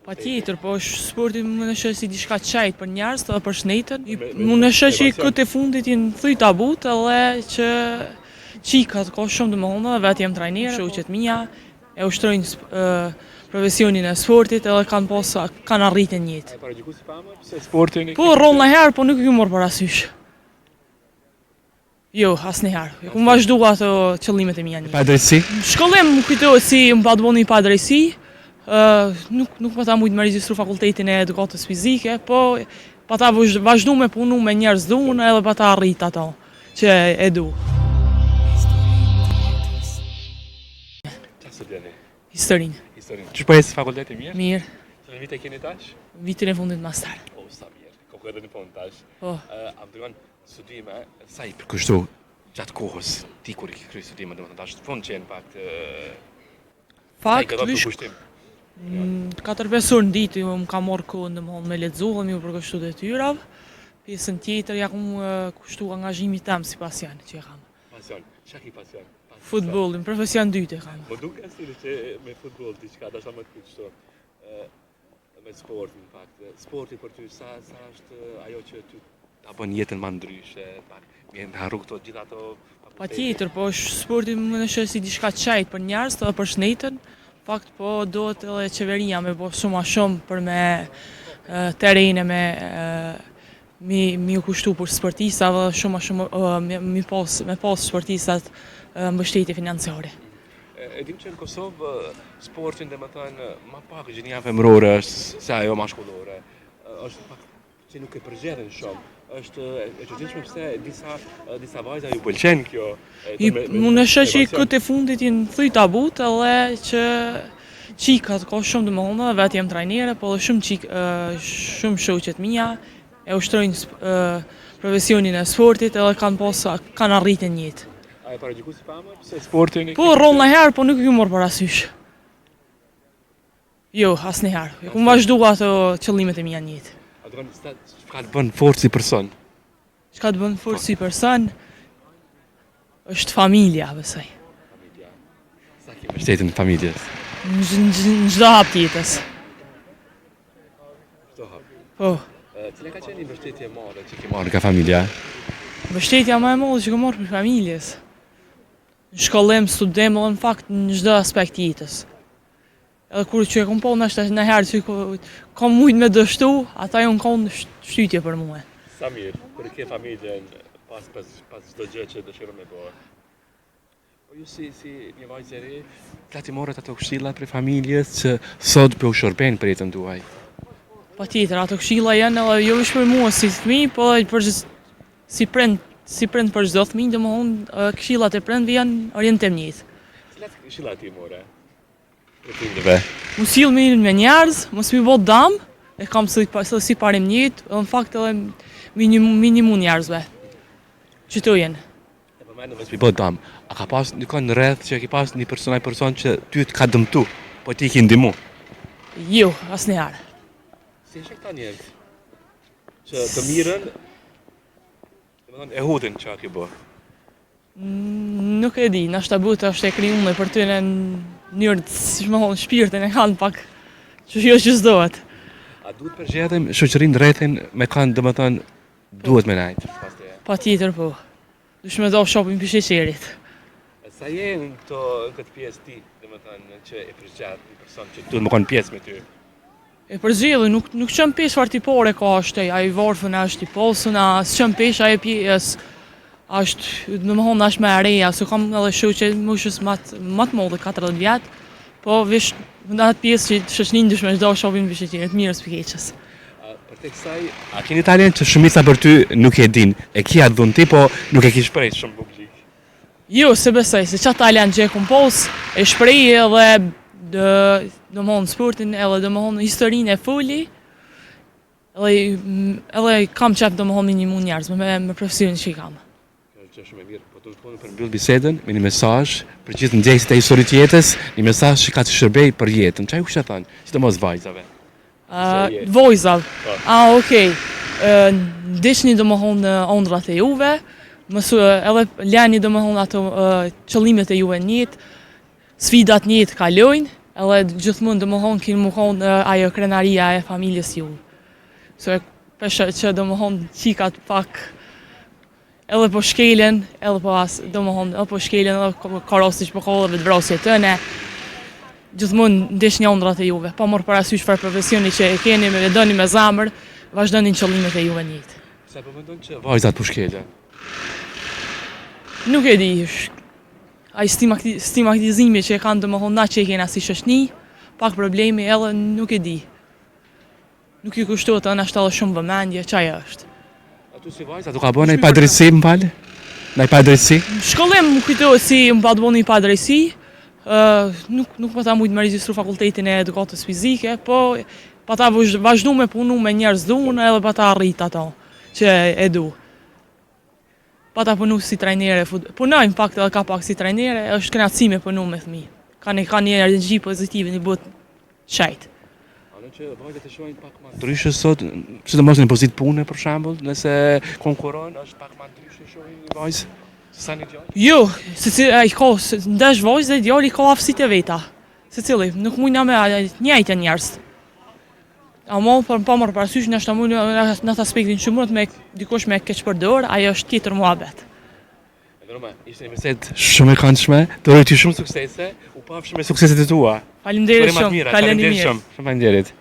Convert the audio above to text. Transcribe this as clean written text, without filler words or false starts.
Patjetër, po sporti më në shë si diçka qajt për njerëz dhe për shnetën. Më në shë që këtë e fundit jenë thuj tabut edhe që qikat ka shumë të më honë, vetë jem trajnerë, shoqet mia, e ushtrojnë profesionin e sportit edhe kanë arritën jetë. Po roll në herë, po nuk e morë parasysh. Jo, asnjëherë. Ku vazhdu ato qëllimet e mia një. Pa drejtësi? Shkollim kujtohet si më pa të bëni pa drejtësi. Nuk pa ta mujtë me regjistru fakultetin e edukatës fizike, po pa ta vazhdu me punu me njerëz dunë edhe pa ta arrit ato që e du. Qa studeni? Historinë. Që po esi fakulteti mirë? Mirë. Që në vite keni tash? Vitin e fundit master. O, sa mirë. Ko edhe në punë tash. Po. Am tregon studime, sa i përkushtu gjatë kohës ti kur i ke kryer studimet, domethënë tash në fund që në Faktikisht 4-5 orë në ditë më ka marrë kohën domethënë me lexu dhe më përkushtu detyrave. Pjesën tjetër ja kam kushtu angazhimit tem si pasion që e kam. Pasion. Çka ke pasion? Futbollin, profesion dytë e kam. Po duket si që me futboll diçka tash më të kushtu. Me sport në fakt. Sporti për ty sa është ajo që ty ta bën jetën më ndryshe, vjen të harru këto gjithë ato. Patjetër, po sporti më në shë si diçka qajt për njerëz dhe për shnetën. Fakt po dohet edhe qeveria me bo shumë a shumë për me terene mi u kushtu për sportistave dhe shumë a shumë me pas sportistat mbështetje financiare. E dim që në Kosovë sportin dhe më thënë ma pak gjënia femërore është se ajo mashkullore. Është pak që nuk e përgjedhin shumë. Është e çuditshme pse disa vajza ju pëlqen kjo. Më në shë që këtë e fundit jenë thuj tabut edhe që qikat ka shumë të më honë, vetë jem trajnerë, po dhe shumë shoqet mia, e ushtrojnë profesionin e sportit edhe kanë arritën jetë. A e paragjyku si famë pse sportin? Po roll në herë, po nuk e morë parasysh. Jo, asnjëherë. Ku vazhdu ato qëllimet e mia në jetë. Çka të bën fort si person? Çka të bën fort si person është familja, besoj. Sa ke mbështetjen e familjes? Në çdo hap tjetës. Çdo hap. Po. Cila ka qenë mbështetje e madhe që ke marrë nga familja? Mbështetja më e madhe që kam marrë për familjes. Në shkollim, studim, në fakt në çdo aspekt jetës. Edhe kur që e kom po në herë që kom mujtë me dështu, ata ju në konë shtytje për mua. Sa mirë, për ke familjen pas çdo gjë që dëshiroj me bërë. Po ju si një vajzë e re, ti morët ato këshilla për familjes që sot për u shërben për jetën tuaj? Patjetër, ato këshilla janë edhe jo vetëm për mua si fëmijë, po edhe si prind për çdo fëmijë, domethënë këshillat e prindve janë orientim në jetë. Cilat këshilla ti more? Mu sill mirë me njerëz, mos mi bë dëm, e kam si parim në jetë, në fakt edhe minimu njerëzve. Që to jenë. E përmendëm mos mi bë dëm. A ka pas dikon në rreth që ke pas një person që ty të ka dëmtu, po ti ke ndihmu? Jo, asnjëherë. Si është këta njerëz? Që të mirën, domethënë e hudhin çka ke bë. Nuk e di, nashta buta është e krijuar për ty në njërë si më thonë shpirtin e kanë pak që jo që s'dohet. A duhet përgjedhim shoqërinë rrethin me kanë domethënë duhet me najt? Patjetër po. Dush me do shopin për sheqerit. Sa je në këtë pjesë ti, domethënë që e përgjedh një person që duhet më kanë pjesë me ty? E përgjellë, nuk qëm pjesë fartipore ka është, a i varfën është i posën, a së qëm pjesë a e pjesë është, në më honë është me areja, se kam edhe shoqe mushës matë modhe 40 vjetë, po vish në atë pjesë që shoqnin dushme çdo shopin për sheqerit, mirës për keqës. Për tek kësaj, a keni talent që shumica për ty nuk e din, e kia të dhun ti, po nuk e ki shprejt shumë publik? Jo, se besoj, se qatë talent që e kom pos, e shprej edhe do më honë sportin, edhe do më honë historinë e foli, edhe kam qef do më honë minimu njerëz, me profesionin që i kam. Që është shumë e mirë, po të të për mbyll bisedën me një mesazh për gjithë ndjekësit e historisë të jetës, një mesazh që ka të shërbej për jetën. Çfarë kush e thon? Sidomos vajzave. Vojzave. Okej. Ndeshni domethënë ëndrat e juve, edhe lani domethënë ato qëllimet e juve në jetë, sfidat në jetë kalojnë, Edhe gjithmonë domethënë kin më kon ajo krenaria e familjes ju. Se pesha që domethënë qikat pak edhe po shkelen, edhe po as domethënë edhe po shkelen edhe karosish po kollave të vrasje tëne. Gjithmonë ndesh një ëndrat e juve, pa marrë parasysh çfarë profesioni që e keni, me doni me zamër, vazhdoni qëllimet e juve në jetë. Sa po mendon që vajzat po shkelen? Nuk e di, ai stigmatizimi që e kanë domethënë na që e kena si shoqni, pak problemi edhe nuk e di. Nuk i kushtohet ana shtë shumë vëmendje, çaja është. Tu si vajza, tu ka bën ai padrejsi më fal? Ndaj padrejsi? Shkollim kujtohet si më pa të bëni padrejsi. Nuk pa ta mujt me regjistru fakultetin e edukatës fizike, po pa ta vazhdu me punu me njerëz dhunë edhe pa ta arrit ato që e du. Pa ta punu si trajnere, punoj në fakt edhe ka pak si trajnere, është kënaqësi me punu me fëmijë. Ka një energji pozitive në botë shajt. Që vajzat e shohin pak më ndryshe sot, sidomos në pozitë pune për shembull, nëse konkuron është pak më ndryshe shohin një vajzë sa një djalë. Jo, ai ka ndash vajzë dhe djali ka aftësitë e veta. Secili, nuk mujna me njëjtën njerëz. Amo pa marrë parasysh në ashtu në atë aspektin që mund me dikush me keq përdor, ajo është tjetër muhabet. Roma, ishte një meset shumë e këndshme, të uroj ti shumë suksese, u pafshim me sukseset e tua. Faleminderit shumë, Faleminderit shumë. Faleminderit.